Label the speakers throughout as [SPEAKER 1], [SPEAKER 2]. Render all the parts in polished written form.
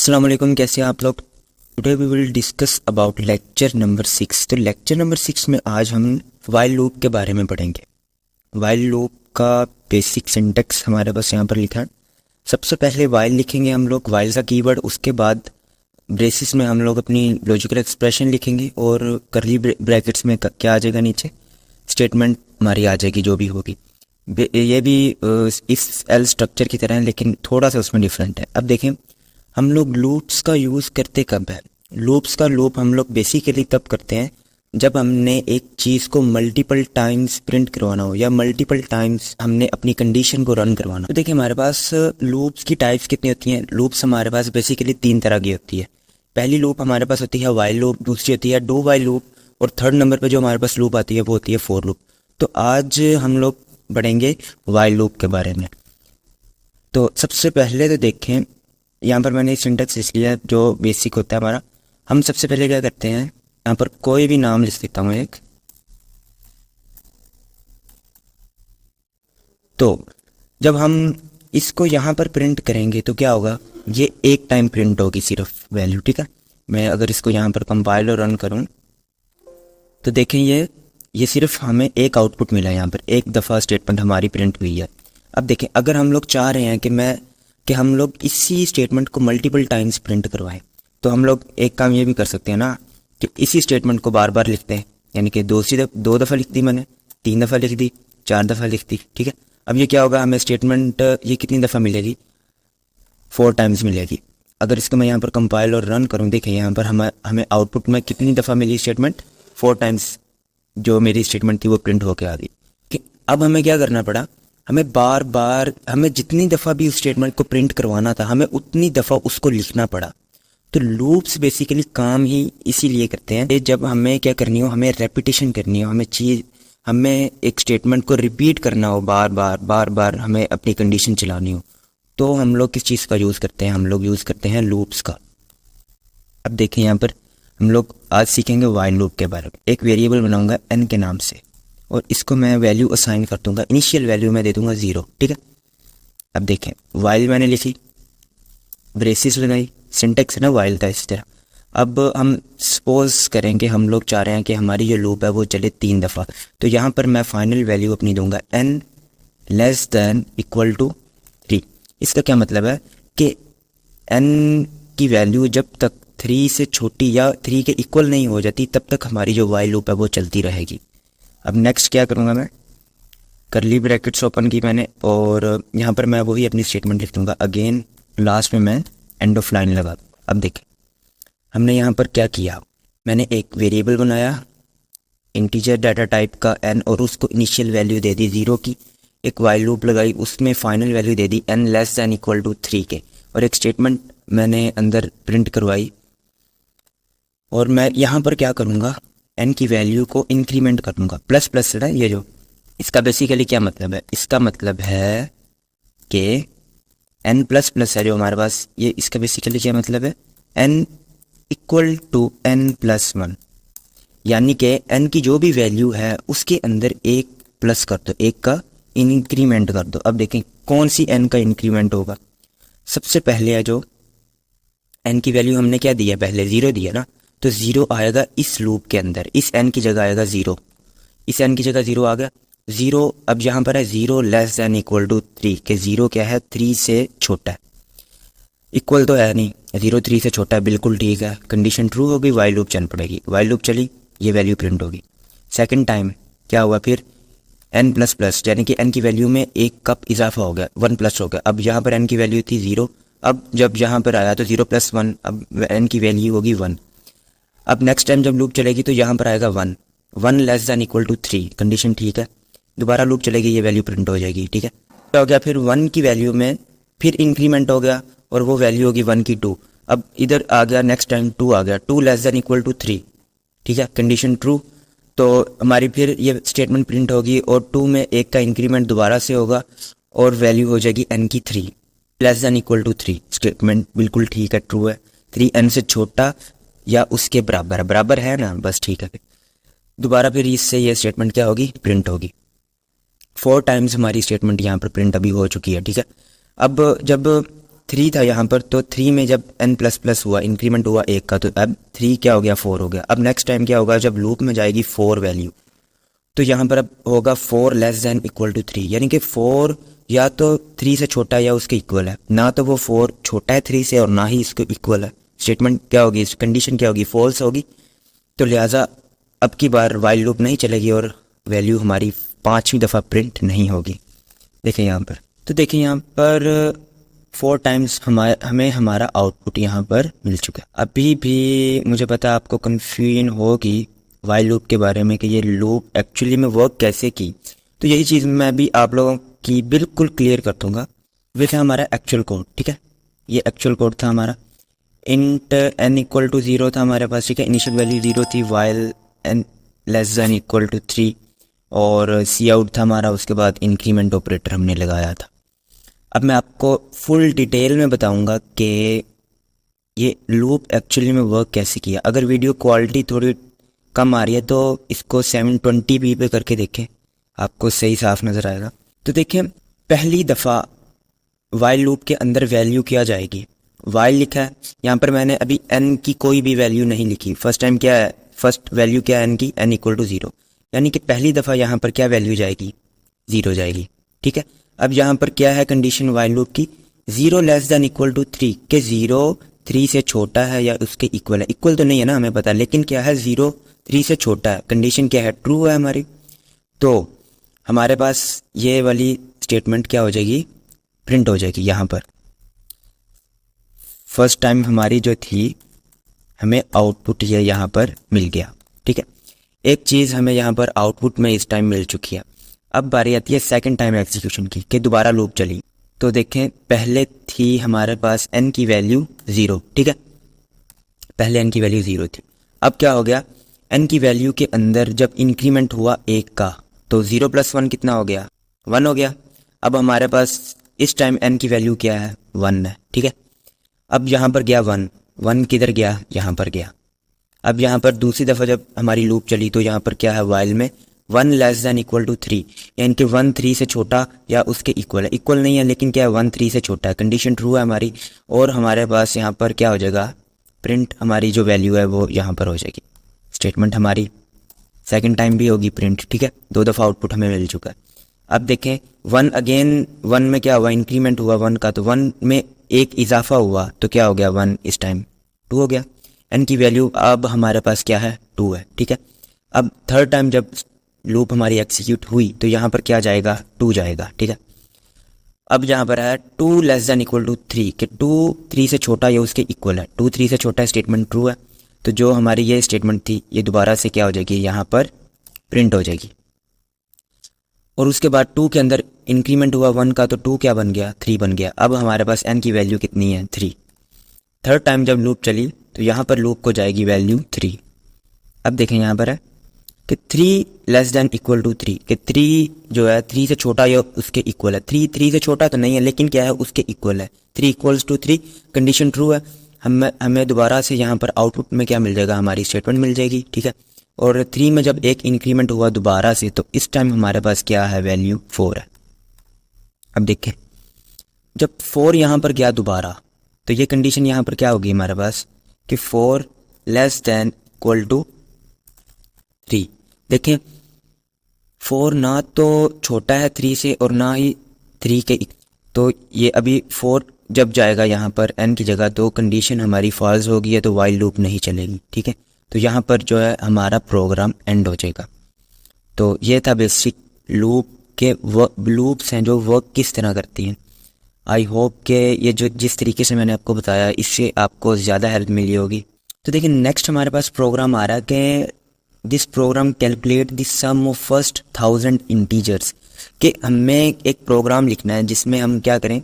[SPEAKER 1] अस्सलाम वालेकुम, कैसे हैं आप लोग। Today we will discuss about lecture number 6। तो लेक्चर नंबर 6 में आज हम वाइल लूप के बारे में पढ़ेंगे। वाइल लूप का बेसिक सिंटेक्स हमारे पास यहाँ पर लिखा है। सबसे पहले वाइल लिखेंगे हम लोग, वाइल का कीवर्ड, उसके बाद ब्रेसिस में हम लोग अपनी लॉजिकल एक्सप्रेशन लिखेंगे और करली ब्रैकेट्स में क्या आ जाएगा, नीचे स्टेटमेंट हमारी आ जाएगी जो भी होगी। ये भी इफ एल स्ट्रक्चर की तरह है, लेकिन थोड़ा सा उसमें डिफरेंट है। अब देखें हम लोग लूप्स का यूज़ करते कब है। लूप्स का लूप हम लोग बेसिकली तब करते हैं जब हमने एक चीज़ को मल्टीपल टाइम्स प्रिंट करवाना हो या मल्टीपल टाइम्स हमने अपनी कंडीशन को रन करवाना हो। तो देखिए हमारे पास लूप्स की टाइप्स कितनी होती हैं। लूप्स हमारे पास बेसिकली 3 तरह की होती है। पहली लूप हमारे पास होती है वाइल लूप, दूसरी होती है डू वाइल लूप, और थर्ड नंबर पर जो हमारे पास लूप आती है वो होती है फॉर लूप। तो आज हम लोग पढ़ेंगे वाइल लूप के बारे में। तो सबसे पहले तो देखें, यहाँ पर मैंने सिंटेक्स लिख लिया जो बेसिक होता है हमारा। हम सबसे पहले क्या करते हैं, यहाँ पर कोई भी नाम लिख देता हूँ एक। तो जब हम इसको यहाँ पर प्रिंट करेंगे तो क्या होगा, ये एक टाइम प्रिंट होगी सिर्फ वैल्यू, ठीक है। मैं अगर इसको यहाँ पर कंपाइल और रन करूँ तो देखें ये सिर्फ हमें एक आउटपुट मिला है। यहाँ पर एक दफ़ा स्टेटमेंट हमारी प्रिंट हुई है। अब देखें अगर हम लोग चाह रहे हैं कि हम लोग इसी स्टेटमेंट को मल्टीपल टाइम्स प्रिंट करवाएं, तो हम लोग एक काम ये भी कर सकते हैं ना कि इसी स्टेटमेंट को बार बार लिखते हैं। यानी कि दो दफ़ा लिख दी मैंने, 3 दफ़ा लिख दी, 4 दफ़ा लिख दी, ठीक है। अब ये क्या होगा, हमें स्टेटमेंट ये कितनी दफ़ा मिलेगी, 4 टाइम्स मिलेगी। अगर इसको मैं यहाँ पर कंपाइल और रन करूँ, देखिए यहाँ पर हमें आउटपुट में कितनी दफ़ा मिली स्टेटमेंट, 4 टाइम्स जो मेरी स्टेटमेंट थी वो प्रिंट होकर आ गई। अब हमें क्या करना पड़ा, हमें बार बार हमें जितनी दफ़ा भी उस स्टेटमेंट को प्रिंट करवाना था हमें उतनी दफ़ा उसको लिखना पड़ा। तो लूप्स बेसिकली काम ही इसीलिए करते हैं जब हमें क्या करनी हो, हमें रेपिटेशन करनी हो, हमें एक स्टेटमेंट को रिपीट करना हो, बार बार हमें अपनी कंडीशन चलानी हो, तो हम लोग किस चीज़ का यूज़ करते हैं, हम लोग यूज़ करते हैं लूप्स का। अब देखें यहाँ पर हम लोग आज सीखेंगे वाइल लूप के बारे में। एक वेरिएबल बनाऊंगा n के नाम से और इसको मैं वैल्यू असाइन कर दूंगा। इनिशियल वैल्यू मैं दे दूंगा 0, ठीक है। अब देखें वाइल मैंने लिखी, ब्रेसिस लगाई, सिंटेक्स है ना वाइल का इस तरह। अब हम सपोज करें कि हम लोग चाह रहे हैं कि हमारी जो लूप है वो चले 3 दफ़ा, तो यहाँ पर मैं फाइनल वैल्यू अपनी दूंगा n less than equal to 3। इसका क्या मतलब है कि n की वैल्यू जब तक 3 से छोटी या 3 के इक्वल नहीं हो जाती तब तक हमारी जो वाइल लूप है वो चलती रहेगी। अब नेक्स्ट क्या करूँगा, मैं करली ब्रैकेट्स ओपन की मैंने और यहाँ पर मैं वही अपनी स्टेटमेंट लिख दूँगा। अगेन लास्ट में मैं एंड ऑफ लाइन लगा दूँ। अब देखें हमने यहाँ पर क्या किया, मैंने एक वेरिएबल बनाया इंटीजर डाटा टाइप का n और उसको इनिशियल वैल्यू दे दी 0 की। एक वाइल लूप लगाई, उसमें फाइनल वैल्यू दे दी n less than equal to 3 के, और एक स्टेटमेंट मैंने अंदर प्रिंट करवाई। और मैं यहाँ पर क्या करूँगा, n की वैल्यू को इंक्रीमेंट कर दूँगा। प्लस प्लस है ये जो, इसका बेसिकली क्या मतलब है, इसका मतलब है कि n प्लस प्लस है जो हमारे पास, ये इसका बेसिकली क्या मतलब है, n equal to n plus 1, यानी कि n की जो भी वैल्यू है उसके अंदर एक प्लस कर दो, एक का इंक्रीमेंट कर दो। अब देखें कौन सी n का इंक्रीमेंट होगा। सबसे पहले है जो n की वैल्यू हमने क्या दिया, पहले 0 दिया ना, तो 0 आएगा इस लूप के अंदर, इस n की जगह आएगा 0, इस n की जगह 0 आ गया 0। अब यहाँ पर है 0 लेस दैन इक्वल टू 3 के 0 क्या है, 3 से छोटा है, इक्वल तो है नहीं, 0 3 से छोटा है, बिल्कुल ठीक है। कंडीशन ट्रू होगी, वाइल लूप चल पड़ेगी, वाइल लूप चली, ये वैल्यू प्रिंट होगी। सेकंड टाइम क्या हुआ, फिर n प्लस प्लस, यानी कि n की वैल्यू में एक कप इजाफा हो गया, 1 प्लस हो गया। अब यहाँ पर n की वैल्यू थी 0, अब जब यहाँ पर आया तो 0 प्लस 1, अब n की वैल्यू होगी 1। अब नेक्स्ट टाइम जब लूप चलेगी तो यहाँ पर आएगा 1 less than equal to 3, condition ठीक है। दोबारा लूप चलेगी, ये वैल्यू प्रिंट हो जाएगी, ठीक है। क्या हो गया, फिर 1 की वैल्यू में फिर इंक्रीमेंट हो गया और वो वैल्यू होगी 1 की 2। अब इधर आ गया, नेक्स्ट टाइम 2 आ गया, 2 लेस दैन इक्वल टू 3, ठीक है, कंडीशन ट्रू। तो हमारी फिर ये स्टेटमेंट प्रिंट होगी और 2 में एक का इंक्रीमेंट दोबारा से होगा और वैल्यू हो जाएगी n की 3 less than equal to 3। Statement बिल्कुल ठीक है, ट्रू है, 3 n से छोटा या उसके बराबर है ना, बस ठीक है। दोबारा फिर इससे ये स्टेटमेंट क्या होगी, प्रिंट होगी। 4 टाइम्स हमारी स्टेटमेंट यहाँ पर प्रिंट अभी हो चुकी है, ठीक है। अब जब 3 था यहाँ पर, तो 3 में जब n प्लस प्लस हुआ, इंक्रीमेंट हुआ 1 का, तो अब 3 क्या हो गया, 4 हो गया। अब नेक्स्ट टाइम क्या होगा, जब लूप में जाएगी 4 वैल्यू, तो यहाँ पर अब होगा 4 लेस देन इक्वल टू 3, यानी कि 4 या तो 3 से छोटा है या उसके इक्वल है। ना तो वो 4 छोटा है 3 से और ना ही इसके इक्वल है। स्टेटमेंट क्या होगी, कंडीशन क्या होगी, फॉल्स होगी। तो लिहाजा अब की बार वाइल लूप नहीं चलेगी और वैल्यू हमारी 5वीं दफ़ा प्रिंट नहीं होगी। देखें यहाँ पर, तो देखें यहाँ पर 4 टाइम्स हमें हमारा आउटपुट यहाँ पर मिल चुका है। अभी भी मुझे पता है आपको कन्फ्यूजन होगी वाइल लूप के बारे में कि ये लूप एक्चुअली में वर्क कैसे की, तो यही चीज़ मैं भी आप लोगों की बिल्कुल क्लियर कर दूंगा। वैसे हमारा एक्चुअल कोड, ठीक है, ये एक्चुअल कोड था हमारा। इंट n इक्वल टू 0 था हमारे पास, ठीक है, इनिशियल वैल्यू 0 थी, while n less than equal to 3, और सी आउट था हमारा। उसके बाद इंक्रीमेंट ऑपरेटर हमने लगाया था। अब मैं आपको फुल डिटेल में बताऊंगा कि ये लूप एक्चुअली में वर्क कैसे किया। अगर वीडियो क्वालिटी थोड़ी कम आ रही है तो इसको 720p पे करके देखें, आपको सही साफ नज़र आएगा। तो देखें, पहली दफ़ा वाइल लूप के अंदर वैल्यू क्या जाएगी, वाइल लिखा है यहाँ पर, मैंने अभी n की कोई भी वैल्यू नहीं लिखी। फर्स्ट टाइम क्या है, फर्स्ट वैल्यू क्या है n की, n इक्वल टू 0, यानी कि पहली दफ़ा यहाँ पर क्या वैल्यू जाएगी, 0 जाएगी, ठीक है। अब यहाँ पर क्या है कंडीशन वाइल लूप की, 0 लेस देन इक्वल टू 3, के 0 3 से छोटा है या उसके इक्वल है। इक्वल तो नहीं है ना हमें पता, लेकिन क्या है 0 3 से छोटा है, कंडीशन क्या है, ट्रू है हमारी। तो हमारे पास ये वाली स्टेटमेंट क्या हो जाएगी, प्रिंट हो जाएगी। यहाँ पर फर्स्ट टाइम हमारी जो थी, हमें आउटपुट ये यहाँ पर मिल गया, ठीक है। एक चीज़ हमें यहाँ पर आउटपुट में इस टाइम मिल चुकी है। अब बारी आती है सेकंड टाइम एग्जीक्यूशन की, कि दोबारा लूप चली। तो देखें, पहले थी हमारे पास n की वैल्यू 0, ठीक है, पहले n की वैल्यू 0 थी। अब क्या हो गया, n की वैल्यू के अंदर जब इंक्रीमेंट हुआ 1 का, तो 0 प्लस 1 कितना हो गया, 1 हो गया। अब हमारे पास इस टाइम n की वैल्यू क्या है, 1 है, ठीक है। अब यहाँ पर गया 1 किधर गया, यहाँ पर गया। अब यहाँ पर दूसरी दफ़ा जब हमारी लूप चली, तो यहाँ पर क्या है, वाइल में 1 लेस देन इक्वल टू 3, यानी कि 1 3 से छोटा या उसके इक्वल है। इक्वल नहीं है, लेकिन क्या है, 1 3 से छोटा है, कंडीशन ट्रू है हमारी। और हमारे पास यहाँ पर क्या हो जाएगा, प्रिंट हमारी जो वैल्यू है वो यहाँ पर हो जाएगी। स्टेटमेंट हमारी सेकंड टाइम भी होगी प्रिंट, ठीक है, 2 दफ़ा आउटपुट हमें मिल चुका है। अब देखें, 1 अगेन, 1 में क्या हुआ, इंक्रीमेंट हुआ 1 का, तो 1 में एक इजाफा हुआ, तो क्या हो गया, 1 इस टाइम 2 हो गया। n की वैल्यू अब हमारे पास क्या है, 2 है, ठीक है। अब थर्ड टाइम जब लूप हमारी एग्जीक्यूट हुई, तो यहाँ पर क्या जाएगा, 2 जाएगा, ठीक है। अब यहाँ पर है 2 लेस देन इक्वल टू 3, कि 2 3 से छोटा या उसके इक्वल है। 2 3 से छोटा है, स्टेटमेंट ट्रू है। तो जो हमारी ये स्टेटमेंट थी, ये दोबारा से क्या हो जाएगी, यहाँ पर प्रिंट हो जाएगी। और उसके बाद 2 के अंदर इंक्रीमेंट हुआ 1 का, तो 2 क्या बन गया, 3 बन गया। अब हमारे पास n की वैल्यू कितनी है, 3। थर्ड टाइम जब लूप चली, तो यहाँ पर लूप को जाएगी वैल्यू 3। अब देखें यहाँ पर है कि 3 लेस देन इक्वल टू 3, कि 3 जो है 3 से छोटा या उसके इक्वल है। 3 से छोटा तो नहीं है, लेकिन क्या है, उसके इक्वल है। 3 इक्वल्स टू 3, कंडीशन ट्रू है। हमें दोबारा से यहाँ पर आउटपुट में क्या मिल जाएगा, हमारी स्टेटमेंट मिल जाएगी, ठीक है। और 3 में जब एक इंक्रीमेंट हुआ दोबारा से, तो इस टाइम हमारे पास क्या है, वैल्यू 4 है। अब देखें, जब 4 यहाँ पर गया दोबारा, तो ये कंडीशन यहाँ पर क्या होगी हमारे पास, कि 4 लेस देन इक्वल टू 3। देखें, 4 ना तो छोटा है 3 से और ना ही 3 के, तो ये अभी 4 जब जाएगा यहाँ पर n की जगह, तो कंडीशन हमारी फॉल्स होगी है, तो वाइल लूप नहीं चलेगी, ठीक है। तो यहाँ पर जो है हमारा प्रोग्राम एंड हो जाएगा। तो ये था बेसिक लूप के लूप्स हैं जो वर्क किस तरह करती हैं। आई होप कि ये जो जिस तरीके से मैंने आपको बताया, इससे आपको ज़्यादा हेल्प मिली होगी। तो देखिए, नेक्स्ट हमारे पास प्रोग्राम आ रहा है कि this program calculate the sum of first 1000 integers, कि हमें एक प्रोग्राम लिखना है जिसमें हम क्या करें,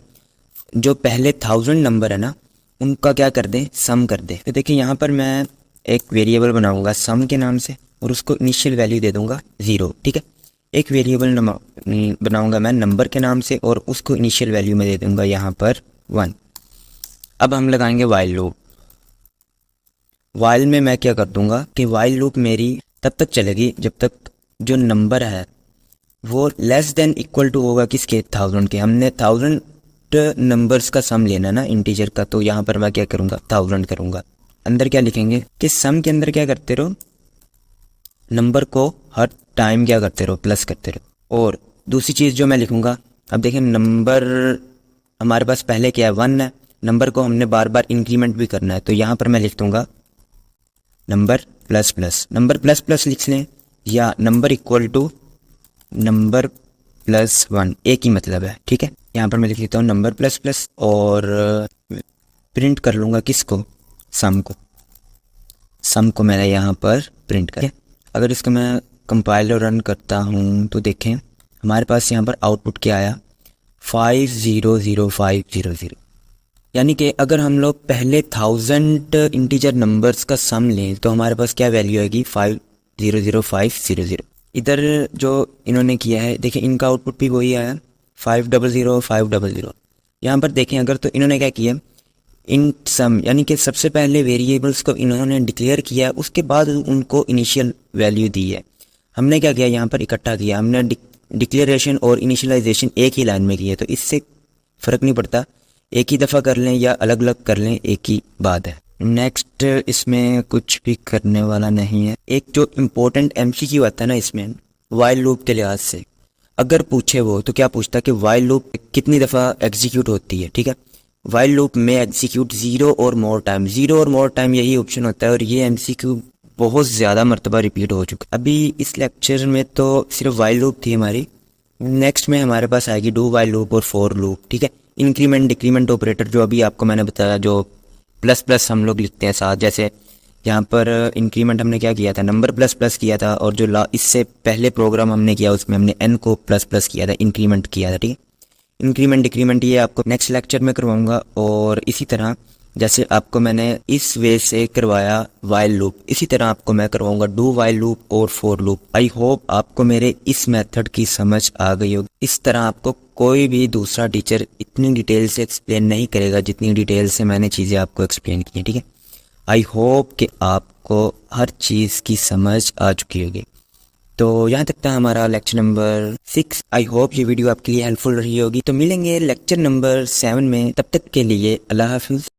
[SPEAKER 1] जो पहले 1000 नंबर है ना, उनका क्या कर दें, सम कर दें। तो देखिए, यहाँ पर मैं एक वेरिएबल बनाऊंगा सम के नाम से, और उसको इनिशियल वैल्यू दे दूंगा 0, ठीक है। एक वेरिएबल बनाऊंगा मैं नंबर के नाम से, और उसको इनिशियल वैल्यू में दे दूंगा यहाँ पर 1। अब हम लगाएंगे वाइल लूप। वाइल में मैं क्या कर दूंगा कि वाइल लूप मेरी तब तक चलेगी जब तक जो नंबर है वो लेस देन इक्वल टू होगा किसके, 1000 के। हमने 1000 नंबर्स का सम लेना ना इंटीजर का, तो यहाँ पर मैं क्या करूँगा 1000 करूँगा। अंदर क्या लिखेंगे कि सम के अंदर क्या करते रहो, नंबर को हर टाइम क्या करते रहो प्लस करते रहो। और दूसरी चीज़ जो मैं लिखूँगा, अब देखें नंबर हमारे पास पहले क्या है 1 है, नंबर को हमने बार बार इंक्रीमेंट भी करना है, तो यहाँ पर मैं लिख दूँगा number plus plus, number plus plus लिख लें या number equal to number plus 1, एक ही मतलब है, ठीक है। यहाँ पर मैं लिख लेता हूँ नंबर प्लस प्लस और प्रिंट कर लूँगा किसको, सम को। सम को मैंने यहाँ पर प्रिंट कर, अगर इसको मैं कंपाइलर रन करता हूँ तो देखें हमारे पास यहाँ पर आउटपुट क्या आया 500500। यानी कि अगर हम लोग पहले 1000 इंटीजर नंबर्स का सम लें तो हमारे पास क्या वैल्यू आएगी 500500। इधर जो इन्होंने किया है देखिए इनका आउटपुट भी वही आया 500500। यहाँ पर देखें अगर तो इन्होंने क्या किया इन सम, यानी कि सबसे पहले वेरिएबल्स को इन्होंने डिक्लेयर किया, उसके बाद उनको इनिशियल वैल्यू दी है। हमने क्या किया यहाँ पर इकट्ठा किया, हमने डिक्लेरेशन और इनिशियलाइजेशन एक ही लाइन में की है, तो इससे फ़र्क नहीं पड़ता एक ही दफ़ा कर लें या अलग अलग कर लें, एक ही बात है। नेक्स्ट इसमें कुछ भी करने वाला नहीं है। एक जो इम्पोर्टेंट MCQ आता है ना इसमें वाइल लूप के लिहाज से, अगर पूछे वो तो क्या पूछता है कि वाइल लूप कितनी दफ़ा एग्जीक्यूट होती है, ठीक है। वाइल लूप में एग्जीक्यूट 0 और मोर टाइम, 0 और मोर टाइम यही ऑप्शन होता है और ये MCQ बहुत ज़्यादा मरतबा रिपीट हो चुका। अभी इस लेक्चर में तो सिर्फ वाइल लूप थी हमारी, नेक्स्ट में हमारे पास आएगी डू वाइल लूप और फॉर लूप, ठीक है। इंक्रीमेंट डिक्रीमेंट ऑपरेटर जो अभी आपको मैंने बताया, जो प्लस प्लस हम लोग लिखते हैं साथ, जैसे यहाँ पर इंक्रीमेंट हमने क्या किया था नंबर प्लस प्लस किया था, और जो इससे पहले प्रोग्राम हमने किया उसमें हमने n को प्लस प्लस किया था, इंक्रीमेंट किया था, ठीक है। इंक्रीमेंट डिक्रीमेंट ये आपको नेक्स्ट लेक्चर में करवाऊंगा। और इसी तरह जैसे आपको मैंने इस वे से करवाया वाइल लूप, इसी तरह आपको मैं करवाऊंगा डू वाइल लूप और फॉर लूप। आई होप आपको मेरे इस मेथड की समझ आ गई होगी। इस तरह आपको कोई भी दूसरा टीचर इतनी डिटेल से एक्सप्लेन नहीं करेगा जितनी डिटेल से मैंने चीज़ें आपको एक्सप्लेन की हैं, ठीक है। आई होप कि आपको हर चीज़ की समझ आ चुकी होगी। तो यहाँ तक था हमारा लेक्चर नंबर 6। आई होप ये वीडियो आपके लिए हेल्पफुल रही होगी। तो मिलेंगे लेक्चर नंबर 7 में, तब तक के लिए अल्लाह हाफिज़।